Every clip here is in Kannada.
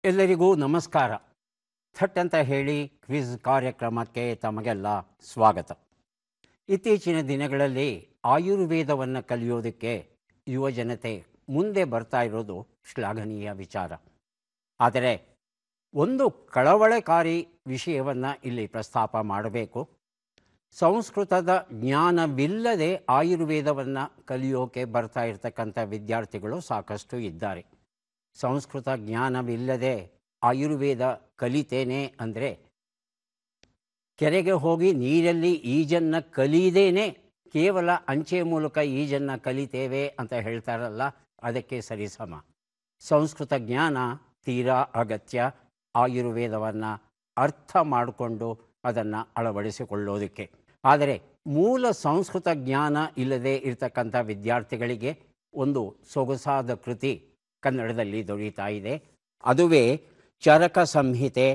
ಎಲ್ಲರಿಗೂ ನಮಸ್ಕಾರ. ಥಟ್ ಅಂತ ಹೇಳಿ ಕ್ವಿಜ್ ಕಾರ್ಯಕ್ರಮಕ್ಕೆ ತಮಗೆಲ್ಲ ಸ್ವಾಗತ. ಇತ್ತೀಚಿನ ದಿನಗಳಲ್ಲಿ ಆಯುರ್ವೇದವನ್ನು ಕಲಿಯೋದಕ್ಕೆ ಯುವಜನತೆ ಮುಂದೆ ಬರ್ತಾ ಇರೋದು ಶ್ಲಾಘನೀಯ ವಿಚಾರ. ಆದರೆ ಒಂದು ಕಳವಳಕಾರಿ ವಿಷಯವನ್ನು ಇಲ್ಲಿ ಪ್ರಸ್ತಾಪ ಮಾಡಬೇಕು. ಸಂಸ್ಕೃತದ ಜ್ಞಾನವಿಲ್ಲದೆ ಆಯುರ್ವೇದವನ್ನು ಕಲಿಯೋಕೆ ಬರ್ತಾ ಇರತಕ್ಕಂಥ ವಿದ್ಯಾರ್ಥಿಗಳು ಸಾಕಷ್ಟು ಇದ್ದಾರೆ. ಸಂಸ್ಕೃತ ಜ್ಞಾನವಿಲ್ಲದೆ ಆಯುರ್ವೇದ ಕಲಿತೇನೆ ಅಂದರೆ ಕೆರೆಗೆ ಹೋಗಿ ನೀರಲ್ಲಿ ಈಜನ್ನು ಕಲಿಯದೇನೆ ಕೇವಲ ಅಂಚೆ ಮೂಲಕ ಈಜನ್ನು ಕಲಿತೇವೆ ಅಂತ ಹೇಳ್ತಾರಲ್ಲ, ಅದಕ್ಕೆ ಸರಿಸಮ. ಸಂಸ್ಕೃತ ಜ್ಞಾನ ತೀರಾ ಅಗತ್ಯ ಆಯುರ್ವೇದವನ್ನು ಅರ್ಥ ಮಾಡಿಕೊಂಡು ಅದನ್ನು ಅಳವಡಿಸಿಕೊಳ್ಳೋದಕ್ಕೆ. ಆದರೆ ಮೂಲ ಸಂಸ್ಕೃತ ಜ್ಞಾನ ಇಲ್ಲದೆ ಇರತಕ್ಕಂಥ ವಿದ್ಯಾರ್ಥಿಗಳಿಗೆ ಒಂದು ಸೊಗಸಾದ ಕೃತಿ ಕನ್ನಡದಲ್ಲಿ ದೊರೀತಾ ಇದೆ. ಅದುವೇ ಚರಕ ಸಂಹಿತೆ.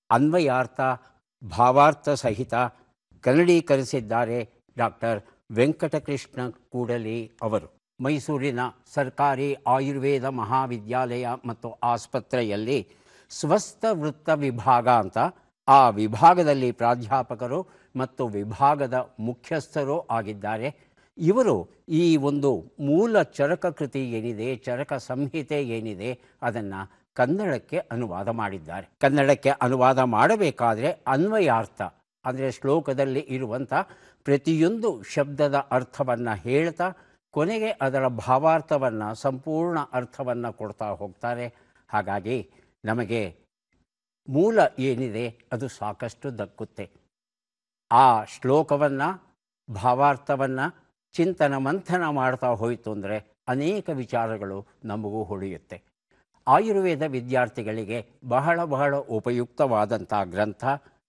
ಅನ್ವಯಾರ್ಥ ಭಾವಾರ್ಥ ಸಹಿತ ಕನ್ನಡೀಕರಿಸಿದ್ದಾರೆ ಡಾಕ್ಟರ್ ವೆಂಕಟಕೃಷ್ಣ ಕೂಡಲಿ ಅವರು. ಮೈಸೂರಿನ ಸರ್ಕಾರಿ ಆಯುರ್ವೇದ ಮಹಾವಿದ್ಯಾಲಯ ಮತ್ತು ಆಸ್ಪತ್ರೆಯಲ್ಲಿ ಸ್ವಸ್ಥ ವೃತ್ತ ವಿಭಾಗ ಅಂತ ಆ ವಿಭಾಗದಲ್ಲಿ ಪ್ರಾಧ್ಯಾಪಕರು ಮತ್ತು ವಿಭಾಗದ ಮುಖ್ಯಸ್ಥರೂ ಆಗಿದ್ದಾರೆ. ಇವರು ಈ ಒಂದು ಮೂಲ ಚರಕ ಕೃತಿ ಏನಿದೆ, ಚರಕ ಸಂಹಿತೆ ಏನಿದೆ, ಅದನ್ನು ಕನ್ನಡಕ್ಕೆ ಅನುವಾದ ಮಾಡಿದ್ದಾರೆ. ಕನ್ನಡಕ್ಕೆ ಅನುವಾದ ಮಾಡಬೇಕಾದ್ರೆ ಅನ್ವಯಾರ್ಥ ಅಂದರೆ ಶ್ಲೋಕದಲ್ಲಿ ಇರುವಂಥ ಪ್ರತಿಯೊಂದು ಶಬ್ದದ ಅರ್ಥವನ್ನು ಹೇಳ್ತಾ ಕೊನೆಗೆ ಅದರ ಭಾವಾರ್ಥವನ್ನು, ಸಂಪೂರ್ಣ ಅರ್ಥವನ್ನು ಕೊಡ್ತಾ ಹೋಗ್ತಾರೆ. ಹಾಗಾಗಿ ನಮಗೆ ಮೂಲ ಏನಿದೆ ಅದು ಸಾಕಷ್ಟು ದಕ್ಕುತ್ತೆ. ಆ ಶ್ಲೋಕವನ್ನು, ಭಾವಾರ್ಥವನ್ನು ಚಿಂತನ ಮಂಥನ ಮಾಡ್ತಾ ಹೋಯಿತು ಅಂದರೆ ಅನೇಕ ವಿಚಾರಗಳು ನಮಗೂ ಹೊಳೆಯುತ್ತೆ. ಆಯುರ್ವೇದ ವಿದ್ಯಾರ್ಥಿಗಳಿಗೆ ಬಹಳ ಉಪಯುಕ್ತವಾದಂಥ ಗ್ರಂಥ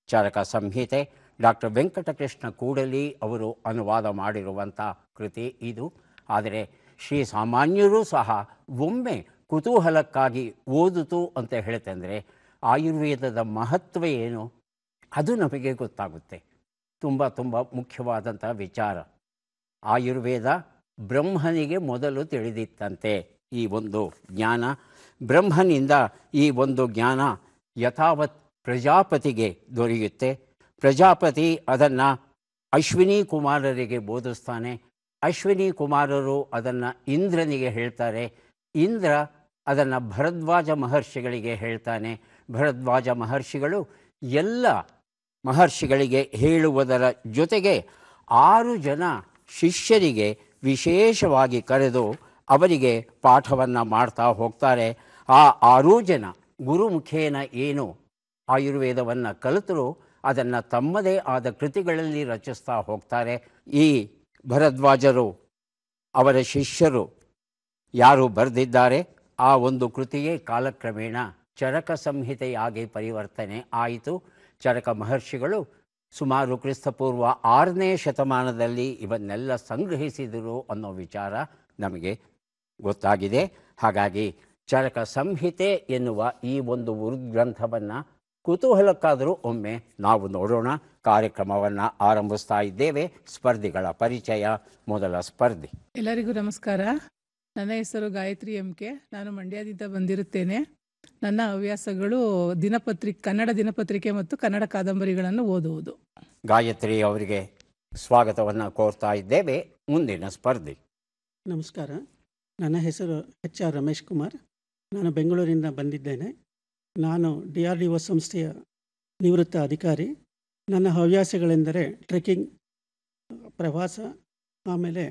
ಚರಕ ಸಂಹಿತೆ. ಡಾಕ್ಟರ್ ವೆಂಕಟಕೃಷ್ಣ ಕೂಡಲಿ ಅವರು ಅನುವಾದ ಮಾಡಿರುವಂಥ ಕೃತಿ ಇದು. ಆದರೆ ಶ್ರೀ ಸಾಮಾನ್ಯರೂ ಸಹ ಒಮ್ಮೆ ಕುತೂಹಲಕ್ಕಾಗಿ ಓದಿತು ಅಂತ ಹೇಳ್ತಂದರೆ ಆಯುರ್ವೇದದ ಮಹತ್ವ ಏನು ಅದು ನಮಗೆ ಗೊತ್ತಾಗುತ್ತೆ. ತುಂಬ ಮುಖ್ಯವಾದಂಥ ವಿಚಾರ. ಆಯುರ್ವೇದ ಬ್ರಹ್ಮನಿಗೆ ಮೊದಲು ತಿಳಿದಿತ್ತಂತೆ ಈ ಒಂದು ಜ್ಞಾನ. ಬ್ರಹ್ಮನಿಂದ ಈ ಒಂದು ಜ್ಞಾನ ಯಥಾವತ್ ಪ್ರಜಾಪತಿಗೆ ದೊರೆಯುತ್ತೆ. ಪ್ರಜಾಪತಿ ಅದನ್ನು ಅಶ್ವಿನಿ ಕುಮಾರರಿಗೆ ಬೋಧಿಸ್ತಾನೆ. ಅಶ್ವಿನಿ ಕುಮಾರರು ಅದನ್ನು ಇಂದ್ರನಿಗೆ ಹೇಳ್ತಾರೆ. ಇಂದ್ರ ಅದನ್ನು ಭರದ್ವಾಜ ಮಹರ್ಷಿಗಳಿಗೆ ಹೇಳ್ತಾನೆ. ಭರದ್ವಾಜ ಮಹರ್ಷಿಗಳು ಎಲ್ಲ ಮಹರ್ಷಿಗಳಿಗೆ ಹೇಳುವುದರ ಜೊತೆಗೆ 6 ಜನ ಶಿಷ್ಯರಿಗೆ ವಿಶೇಷವಾಗಿ ಕರೆದು ಅವರಿಗೆ ಪಾಠವನ್ನು ಮಾಡ್ತಾ ಹೋಗ್ತಾರೆ. ಆ 6 ಜನ ಗುರುಮುಖೇನ ಏನು ಆಯುರ್ವೇದವನ್ನು ಕಲಿತರು ಅದನ್ನು ತಮ್ಮದೇ ಆದ ಕೃತಿಗಳಲ್ಲಿ ರಚಿಸ್ತಾ ಹೋಗ್ತಾರೆ. ಈ ಭರದ್ವಾಜರು ಅವರ ಶಿಷ್ಯರು ಯಾರು ಬರೆದಿದ್ದಾರೆ ಆ ಒಂದು ಕೃತಿಯೇ ಕಾಲಕ್ರಮೇಣ ಚರಕ ಸಂಹಿತೆಯಾಗಿ ಪರಿವರ್ತನೆ ಆಯಿತು. ಚರಕ ಮಹರ್ಷಿಗಳು ಸುಮಾರು ಕ್ರಿಸ್ತಪೂರ್ವ 6ನೇ ಶತಮಾನದಲ್ಲಿ ಇವನ್ನೆಲ್ಲ ಸಂಗ್ರಹಿಸಿದರು ಅನ್ನೋ ವಿಚಾರ ನಮಗೆ ಗೊತ್ತಾಗಿದೆ. ಹಾಗಾಗಿ ಚರಕ ಸಂಹಿತೆ ಎನ್ನುವ ಈ ಒಂದು ಗ್ರಂಥವನ್ನು ಕುತೂಹಲಕ್ಕಾದರೂ ಒಮ್ಮೆ ನಾವು ನೋಡೋಣ. ಕಾರ್ಯಕ್ರಮವನ್ನು ಆರಂಭಿಸ್ತಾ ಇದ್ದೇವೆ. ಸ್ಪರ್ಧಿಗಳ ಪರಿಚಯ. ಮೊದಲ ಸ್ಪರ್ಧಿ. ಎಲ್ಲರಿಗೂ ನಮಸ್ಕಾರ. ನನ್ನ ಹೆಸರು ಗಾಯತ್ರಿ ಎಂ.ಕೆ. ನಾನು ಮಂಡ್ಯದಿಂದ ಬಂದಿರುತ್ತೇನೆ. ನನ್ನ ಹವ್ಯಾಸಗಳು ಕನ್ನಡ ದಿನಪತ್ರಿಕೆ ಮತ್ತು ಕನ್ನಡ ಕಾದಂಬರಿಗಳನ್ನು ಓದುವುದು. ಗಾಯತ್ರಿ ಅವರಿಗೆ ಸ್ವಾಗತವನ್ನು ಕೋರ್ತಾ ಇದ್ದೇವೆ. ಮುಂದಿನ ಸ್ಪರ್ಧಿ. ನಮಸ್ಕಾರ. ನನ್ನ ಹೆಸರು HR ರಮೇಶ್ ಕುಮಾರ್. ನಾನು ಬೆಂಗಳೂರಿಂದ ಬಂದಿದ್ದೇನೆ. ನಾನು DRDO ಸಂಸ್ಥೆಯ ನಿವೃತ್ತ ಅಧಿಕಾರಿ. ನನ್ನ ಹವ್ಯಾಸಗಳೆಂದರೆ ಟ್ರೆಕ್ಕಿಂಗ್, ಪ್ರವಾಸ, ಆಮೇಲೆ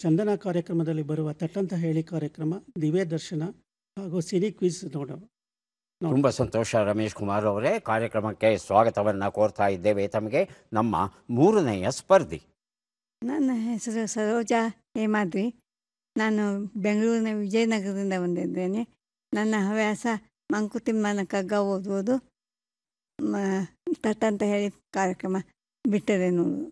ಚಂದನ ಕಾರ್ಯಕ್ರಮದಲ್ಲಿ ಬರುವ ತಟ್ಟಂತ ಹೇಳಿ ಕಾರ್ಯಕ್ರಮ, ದಿವ್ಯ ದರ್ಶನ ಹಾಗೂ ಸಿನಿ ಕ್ವಿಜ್ ನೋಡೋದು. ತುಂಬ ಸಂತೋಷ ರಮೇಶ್ ಕುಮಾರ್ ಅವರೇ. ಕಾರ್ಯಕ್ರಮಕ್ಕೆ ಸ್ವಾಗತವನ್ನು ಕೋರ್ತಾ ಇದ್ದೇವೆ ತಮಗೆ. ನಮ್ಮ ಮೂರನೆಯ ಸ್ಪರ್ಧಿ. ನನ್ನ ಹೆಸರು ಸರೋಜಾ ಹೇಮಾದ್ರಿ. ನಾನು ಬೆಂಗಳೂರಿನ ವಿಜಯನಗರದಿಂದ ಬಂದಿದ್ದೇನೆ. ನನ್ನ ಹವ್ಯಾಸ ಮಂಕುತಿಮ್ಮನ ಕಗ್ಗ ಓದುವುದು, ತಟ್ಟಂತ ಹೇಳಿ ಕಾರ್ಯಕ್ರಮ, ಬಿಟ್ಟರೆ ನೋಡುವುದು.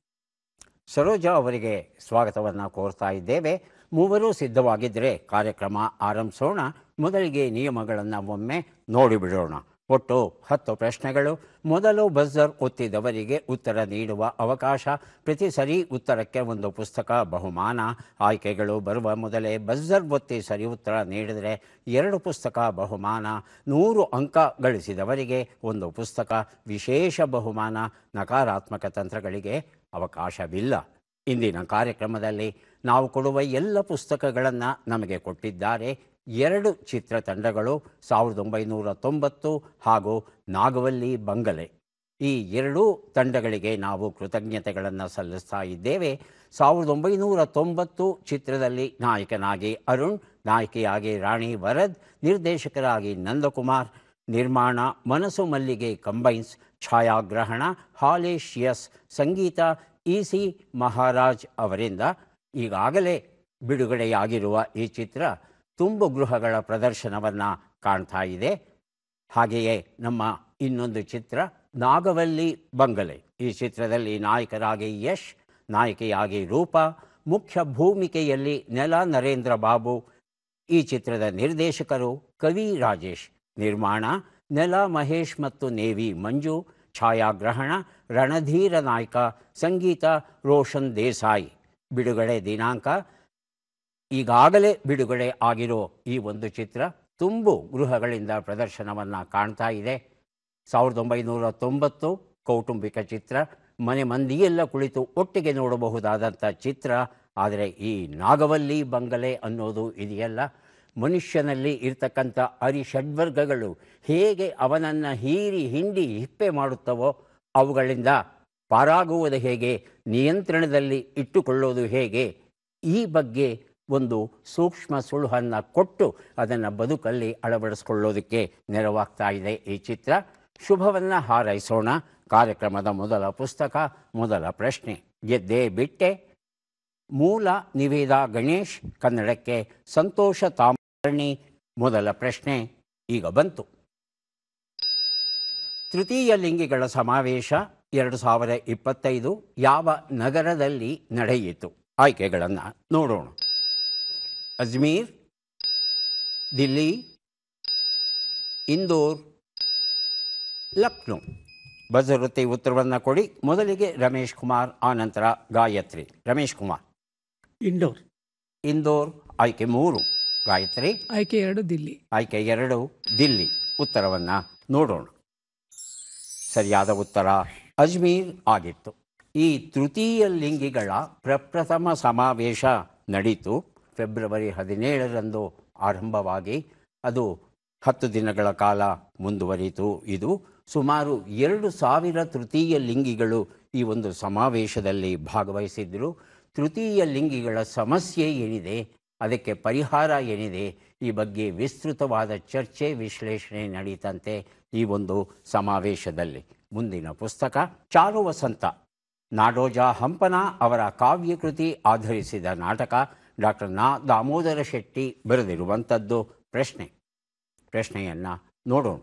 ಸರೋಜಾ ಅವರಿಗೆ ಸ್ವಾಗತವನ್ನು ಕೋರ್ತಾ ಇದ್ದೇವೆ. ಮೂವರು ಸಿದ್ಧವಾಗಿದ್ದರೆ ಕಾರ್ಯಕ್ರಮ ಆರಂಭಿಸೋಣ. ಮೊದಲಿಗೆ ನಿಯಮಗಳನ್ನು ಒಮ್ಮೆ ನೋಡಿಬಿಡೋಣ. ಒಟ್ಟು 10 ಪ್ರಶ್ನೆಗಳು. ಮೊದಲು ಬಜರ್ ಒತ್ತಿದವರಿಗೆ ಉತ್ತರ ನೀಡುವ ಅವಕಾಶ. ಪ್ರತಿ ಸರಿ ಉತ್ತರಕ್ಕೆ ಒಂದು ಪುಸ್ತಕ ಬಹುಮಾನ. ಆಯ್ಕೆಗಳು ಬರುವ ಮೊದಲೇ ಬಜರ್ ಒತ್ತಿ ಸರಿ ಉತ್ತರ ನೀಡಿದರೆ 2 ಪುಸ್ತಕ ಬಹುಮಾನ. 100 ಅಂಕ ಗಳಿಸಿದವರಿಗೆ ಒಂದು ಪುಸ್ತಕ ವಿಶೇಷ ಬಹುಮಾನ. ನಕಾರಾತ್ಮಕ ತಂತ್ರಗಳಿಗೆ ಅವಕಾಶವಿಲ್ಲ. ಇಂದಿನ ಕಾರ್ಯಕ್ರಮದಲ್ಲಿ ನಾವು ಕೊಡುವ ಎಲ್ಲ ಪುಸ್ತಕಗಳನ್ನು ನಮಗೆ ಕೊಟ್ಟಿದ್ದಾರೆ 2 ಚಿತ್ರತಂಡಗಳು, 1990 ಹಾಗೂ ನಾಗವಲ್ಲಿ ಬಂಗಲೆ. ಈ 2 ತಂಡಗಳಿಗೆ ನಾವು ಕೃತಜ್ಞತೆಗಳನ್ನು ಸಲ್ಲಿಸ್ತಾ ಇದ್ದೇವೆ. 1990 ಚಿತ್ರದಲ್ಲಿ ನಾಯಕನಾಗಿ ಅರುಣ್, ನಾಯಕಿಯಾಗಿ ರಾಣಿ ವರದ್, ನಿರ್ದೇಶಕರಾಗಿ ನಂದಕುಮಾರ್, ನಿರ್ಮಾಣ ಮನಸ್ಸು ಮಲ್ಲಿಗೆ ಕಂಬೈನ್ಸ್, ಛಾಯಾಗ್ರಹಣ ಹಾಲೇಶ್ ಎಸ್, ಸಂಗೀತ ಇ.ಸಿ. ಮಹಾರಾಜ್ ಅವರಿಂದ ಈಗಾಗಲೇ ಬಿಡುಗಡೆಯಾಗಿರುವ ಈ ಚಿತ್ರ ತುಂಬು ಗೃಹಗಳ ಪ್ರದರ್ಶನವನ್ನು ಕಾಣ್ತಾ ಇದೆ. ಹಾಗೆಯೇ ನಮ್ಮ ಇನ್ನೊಂದು ಚಿತ್ರ ನಾಗವಲ್ಲಿ ಬಂಗಲೆ. ಈ ಚಿತ್ರದಲ್ಲಿ ನಾಯಕರಾಗಿ ಯಶ್, ನಾಯಕಿಯಾಗಿ ರೂಪಾ, ಮುಖ್ಯ ಭೂಮಿಕೆಯಲ್ಲಿ ನೆಲ ನರೇಂದ್ರ ಬಾಬು. ಈ ಚಿತ್ರದ ನಿರ್ದೇಶಕರು ಕವಿ ರಾಜೇಶ್, ನಿರ್ಮಾಣ ನೆಲ ಮಹೇಶ್ ಮತ್ತು ನೇವಿ ಮಂಜು, ಛಾಯಾಗ್ರಹಣ ರಣಧೀರ ನಾಯ್ಕ, ಸಂಗೀತ ರೋಷನ್ ದೇಸಾಯಿ. ಬಿಡುಗಡೆ ದಿನಾಂಕ ಈಗಾಗಲೇ ಬಿಡುಗಡೆ ಆಗಿರೋ ಈ ಒಂದು ಚಿತ್ರ ತುಂಬು ಗೃಹಗಳಿಂದ ಪ್ರದರ್ಶನವನ್ನು ಕಾಣ್ತಾ ಇದೆ. 1990 ಕೌಟುಂಬಿಕ ಚಿತ್ರ, ಮನೆ ಮಂದಿಯೆಲ್ಲ ಕುಳಿತು ಒಟ್ಟಿಗೆ ನೋಡಬಹುದಾದಂಥ ಚಿತ್ರ. ಆದರೆ ಈ ನಾಗವಲ್ಲಿ ಬಂಗಲೆ ಅನ್ನೋದು ಇದೆಯಲ್ಲ, ಮನುಷ್ಯನಲ್ಲಿ ಇರ್ತಕ್ಕಂಥ ಅರಿಷಡ್ವರ್ಗಗಳು ಹೇಗೆ ಅವನನ್ನು ಹೀರಿ ಹಿಂಡಿ ಹಿಪ್ಪೆ ಮಾಡುತ್ತವೋ ಅವುಗಳಿಂದ ಪಾರಾಗುವುದು ಹೇಗೆ, ನಿಯಂತ್ರಣದಲ್ಲಿ ಇಟ್ಟುಕೊಳ್ಳೋದು ಹೇಗೆ, ಈ ಬಗ್ಗೆ ಒಂದು ಸೂಕ್ಷ್ಮ ಸುಳುಹನ್ನು ಕೊಟ್ಟು ಅದನ್ನು ಬದುಕಲ್ಲಿ ಅಳವಡಿಸ್ಕೊಳ್ಳೋದಕ್ಕೆ ನೆರವಾಗ್ತಾ ಇದೆ ಈ ಚಿತ್ರ. ಶುಭವನ್ನು ಹಾರೈಸೋಣ. ಕಾರ್ಯಕ್ರಮದ ಮೊದಲ ಪುಸ್ತಕ, ಮೊದಲ ಪ್ರಶ್ನೆ ಗೆದ್ದೇ ಬಿಟ್ಟೆ. ಮೂಲ ನಿವೇದಾ ಗಣೇಶ್, ಕನ್ನಡಕ್ಕೆ ಸಂತೋಷ ತಾಮರ್ಣಿ. ಮೊದಲ ಪ್ರಶ್ನೆ ಈಗ ಬಂತು. ತೃತೀಯ ಲಿಂಗಿಗಳ ಸಮಾವೇಶ 2025 ಯಾವ ನಗರದಲ್ಲಿ ನಡೆಯಿತು? ಆಯ್ಕೆಗಳನ್ನು ನೋಡೋಣ. ಅಜ್ಮೀರ್, ದಿಲ್ಲಿ, ಇಂದೋರ್, ಲಕ್ನೋ. ಬಜರುತ್ತಿ ಉತ್ತರವನ್ನು ಕೊಡಿ. ಮೊದಲಿಗೆ ರಮೇಶ್ ಕುಮಾರ್, ಆನಂತರ ಗಾಯತ್ರಿ. ರಮೇಶ್ ಕುಮಾರ್. ಇಂಡೋರ್. ಇಂದೋರ್ ಆಯ್ಕೆ 3. ಗಾಯತ್ರಿ. ಆಯ್ಕೆ 2 ದಿಲ್ಲಿ. ಆಯ್ಕೆ 2 ದಿಲ್ಲಿ. ಉತ್ತರವನ್ನು ನೋಡೋಣ. ಸರಿಯಾದ ಉತ್ತರ ಅಜ್ಮೀರ್ ಆಗಿತ್ತು. ಈ ತೃತೀಯ ಲಿಂಗಿಗಳ ಪ್ರಪ್ರಥಮ ಸಮಾವೇಶ ನಡೀತು ಫೆಬ್ರವರಿ 17ರಂದು ಆರಂಭವಾಗಿ ಅದು 10 ದಿನಗಳ ಕಾಲ ಮುಂದುವರಿಯಿತು. ಇದು ಸುಮಾರು 2,000 ತೃತೀಯ ಲಿಂಗಿಗಳು ಈ ಒಂದು ಸಮಾವೇಶದಲ್ಲಿ ಭಾಗವಹಿಸಿದ್ದರು. ತೃತೀಯ ಲಿಂಗಿಗಳ ಸಮಸ್ಯೆ ಏನಿದೆ, ಅದಕ್ಕೆ ಪರಿಹಾರ ಏನಿದೆ, ಈ ಬಗ್ಗೆ ವಿಸ್ತೃತವಾದ ಚರ್ಚೆ ವಿಶ್ಲೇಷಣೆ ನಡೀತಂತೆ ಈ ಒಂದು ಸಮಾವೇಶದಲ್ಲಿ. ಮುಂದಿನ ಪುಸ್ತಕ ಚಾರು ವಸಂತ, ನಾಡೋಜ ಹಂಪನ ಅವರ ಕಾವ್ಯಕೃತಿ ಆಧರಿಸಿದ ನಾಟಕ. ಡಾಕ್ಟರ್ ದಾಮೋದರ ಶೆಟ್ಟಿ ಬರೆದಿರುವಂಥದ್ದು. ಪ್ರಶ್ನೆಯನ್ನು ನೋಡೋಣ.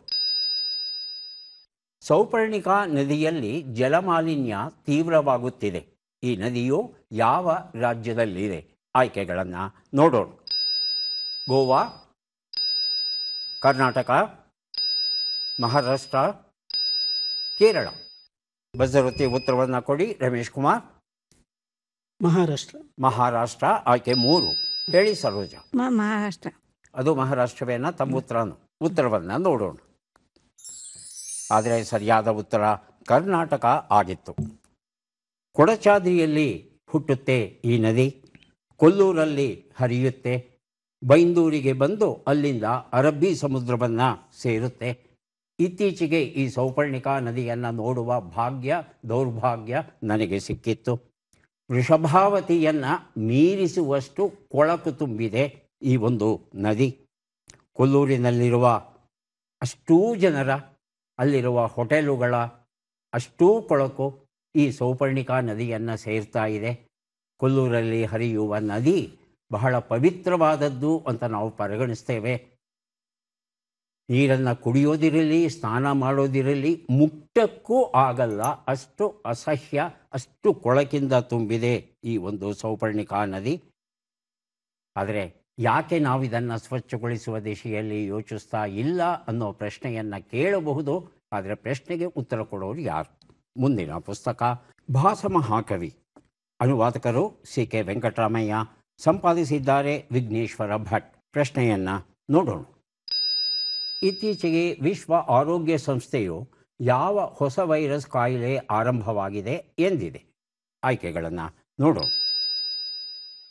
ಸೌಪರ್ಣಿಕಾ ನದಿಯಲ್ಲಿ ಜಲಮಾಲಿನ್ಯ ತೀವ್ರವಾಗುತ್ತಿದೆ. ಈ ನದಿಯು ಯಾವ ರಾಜ್ಯದಲ್ಲಿದೆ? ಆಯ್ಕೆಗಳನ್ನು ನೋಡೋಣ. ಗೋವಾ, ಕರ್ನಾಟಕ, ಮಹಾರಾಷ್ಟ್ರ, ಕೇರಳ. ಬಜರುತ್ತಿ ಉತ್ತರವನ್ನು ಕೊಡಿ. ರಮೇಶ್ ಕುಮಾರ್. ಮಹಾರಾಷ್ಟ್ರ. ಮಹಾರಾಷ್ಟ್ರ ಆಯ್ಕೆ 3. ಹೇಳಿ ಸರೋಜ. ಮಹಾರಾಷ್ಟ್ರ. ಅದು ಮಹಾರಾಷ್ಟ್ರವೇನ? ತಮ್ಮ ಉತ್ತರವನ್ನು ನೋಡೋಣ. ಆದರೆ ಸರಿಯಾದ ಉತ್ತರ ಕರ್ನಾಟಕ ಆಗಿತ್ತು. ಕೊಡಚಾದ್ರಿಯಲ್ಲಿ ಹುಟ್ಟುತ್ತೆ ಈ ನದಿ, ಕೊಲ್ಲೂರಲ್ಲಿ ಹರಿಯುತ್ತೆ, ಬೈಂದೂರಿಗೆ ಬಂದು ಅಲ್ಲಿಂದ ಅರಬ್ಬಿ ಸಮುದ್ರವನ್ನು ಸೇರುತ್ತೆ. ಇತ್ತೀಚೆಗೆ ಈ ಸೌಪರ್ಣಿಕಾ ನದಿಯನ್ನು ನೋಡುವ ಭಾಗ್ಯ ದೌರ್ಭಾಗ್ಯ ನನಗೆ ಸಿಕ್ಕಿತ್ತು. ವೃಷಭಾವತಿಯನ್ನು ಮೀರಿಸುವಷ್ಟು ಕೊಳಕು ತುಂಬಿದೆ ಈ ಒಂದು ನದಿ. ಕೊಲ್ಲೂರಿನಲ್ಲಿರುವ ಅಷ್ಟೂ ಜನರ, ಅಲ್ಲಿರುವ ಹೋಟೆಲುಗಳ ಅಷ್ಟೂ ಕೊಳಕು ಈ ಸೌಪರ್ಣಿಕಾ ನದಿಯನ್ನು ಸೇರ್ತಾ ಇದೆ. ಕೊಲ್ಲೂರಲ್ಲಿ ಹರಿಯುವ ನದಿ ಬಹಳ ಪವಿತ್ರವಾದದ್ದು ಅಂತ ನಾವು ಪರಿಗಣಿಸ್ತೇವೆ. ನೀರನ್ನು ಕುಡಿಯೋದಿರಲಿ, ಸ್ನಾನ ಮಾಡೋದಿರಲಿ, ಮುಟ್ಟಕ್ಕೂ ಆಗಲ್ಲ, ಅಷ್ಟು ಅಸಹ್ಯ, ಅಷ್ಟು ಕೊಳಕಿಂದ ತುಂಬಿದೆ ಈ ಒಂದು ಸೌಪರ್ಣಿಕಾ ನದಿ. ಆದರೆ ಯಾಕೆ ನಾವು ಇದನ್ನು ಸ್ವಚ್ಛಗೊಳಿಸುವ ದಿಶೆಯಲ್ಲಿ ಯೋಚಿಸ್ತಾ ಇಲ್ಲ ಅನ್ನೋ ಪ್ರಶ್ನೆಯನ್ನು ಕೇಳಬಹುದು. ಆದರೆ ಪ್ರಶ್ನೆಗೆ ಉತ್ತರ ಕೊಡೋರು ಯಾರು? ಮುಂದಿನ ಪುಸ್ತಕ ಭಾಸಮಹಾಕವಿ, ಅನುವಾದಕರು ಸಿ.ಕೆ. ವೆಂಕಟರಾಮಯ್ಯ, ಸಂಪಾದಿಸಿದ್ದಾರೆ ವಿಘ್ನೇಶ್ವರ ಭಟ್. ಪ್ರಶ್ನೆಯನ್ನು ನೋಡೋಣ. ಇತ್ತೀಚೆಗೆ ವಿಶ್ವ ಆರೋಗ್ಯ ಸಂಸ್ಥೆಯು ಯಾವ ಹೊಸ ವೈರಸ್ ಕಾಯಿಲೆ ಆರಂಭವಾಗಿದೆ ಎಂದಿದೆ? ಆಯ್ಕೆಗಳನ್ನು ನೋಡೋಣ.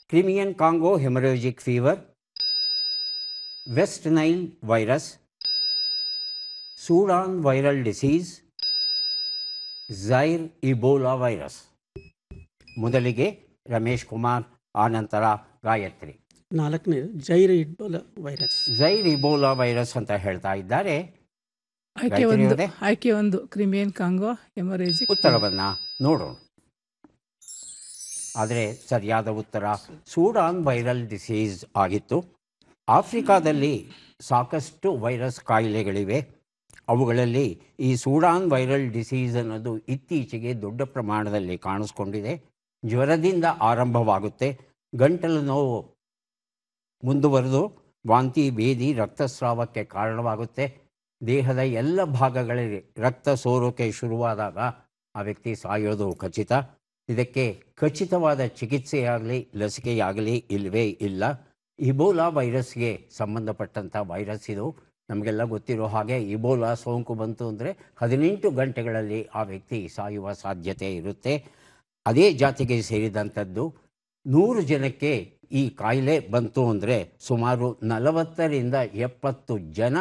Crimean Congo haemorrhagic fever, West Nile virus, Sudan viral disease, Zaire Ebola virus. ಮೊದಲಿಗೆ ರಮೇಶ್ ಕುಮಾರ್, ಆನಂತರ ಗಾಯತ್ರಿ. 4ನೇ Zaire Ebola virus. Zaire Ebola virus ಅಂತ ಹೇಳ್ತಾ ಇದ್ದಾರೆ. ಆಯ್ಕೆ ಒಂದು ಕ್ರಿಮಿಯನ್ ಕಾಂಗೋ ಹೆಮರೇಜಿಕ್. ಉತ್ತರವನ್ನು ನೋಡೋಣ. ಆದರೆ ಸರಿಯಾದ ಉತ್ತರ ಸೂಡಾನ್ ವೈರಲ್ ಡಿಸೀಸ್ ಆಗಿತ್ತು. ಆಫ್ರಿಕಾದಲ್ಲಿ ಸಾಕಷ್ಟು ವೈರಸ್ ಕಾಯಿಲೆಗಳಿವೆ. ಅವುಗಳಲ್ಲಿ ಈ ಸೂಡಾನ್ ವೈರಲ್ ಡಿಸೀಸ್ ಅನ್ನೋದು ಇತ್ತೀಚೆಗೆ ದೊಡ್ಡ ಪ್ರಮಾಣದಲ್ಲಿ ಕಾಣಿಸ್ಕೊಂಡಿದೆ. ಜ್ವರದಿಂದ ಆರಂಭವಾಗುತ್ತೆ, ಗಂಟಲು ನೋವು ಮುಂದುವರೆದು ವಾಂತಿ, ಭೇದಿ, ರಕ್ತಸ್ರಾವಕ್ಕೆ ಕಾರಣವಾಗುತ್ತೆ. ದೇಹದ ಎಲ್ಲ ಭಾಗಗಳಲ್ಲಿ ರಕ್ತ ಸೋರೋಕೆ ಶುರುವಾದಾಗ ಆ ವ್ಯಕ್ತಿ ಸಾಯೋದು ಖಚಿತ. ಇದಕ್ಕೆ ಖಚಿತವಾದ ಚಿಕಿತ್ಸೆಯಾಗಲಿ ಲಸಿಕೆಯಾಗಲಿ ಇಲ್ಲವೇ ಇಲ್ಲ. ಇಬೋಲಾ ವೈರಸ್ಗೆ ಸಂಬಂಧಪಟ್ಟಂಥ ವೈರಸ್ ಇದು. ನಮಗೆಲ್ಲ ಗೊತ್ತಿರೋ ಹಾಗೆ ಇಬೋಲಾ ಸೋಂಕು ಬಂತು ಅಂದರೆ 18 ಗಂಟೆಗಳಲ್ಲಿ ಆ ವ್ಯಕ್ತಿ ಸಾಯುವ ಸಾಧ್ಯತೆ ಇರುತ್ತೆ. ಅದೇ ಜಾತಿಗೆ ಸೇರಿದಂಥದ್ದು. 100 ಜನಕ್ಕೆ ಈ ಕಾಯಿಲೆ ಬಂತು ಅಂದರೆ ಸುಮಾರು 40ರಿಂದ 70 ಜನ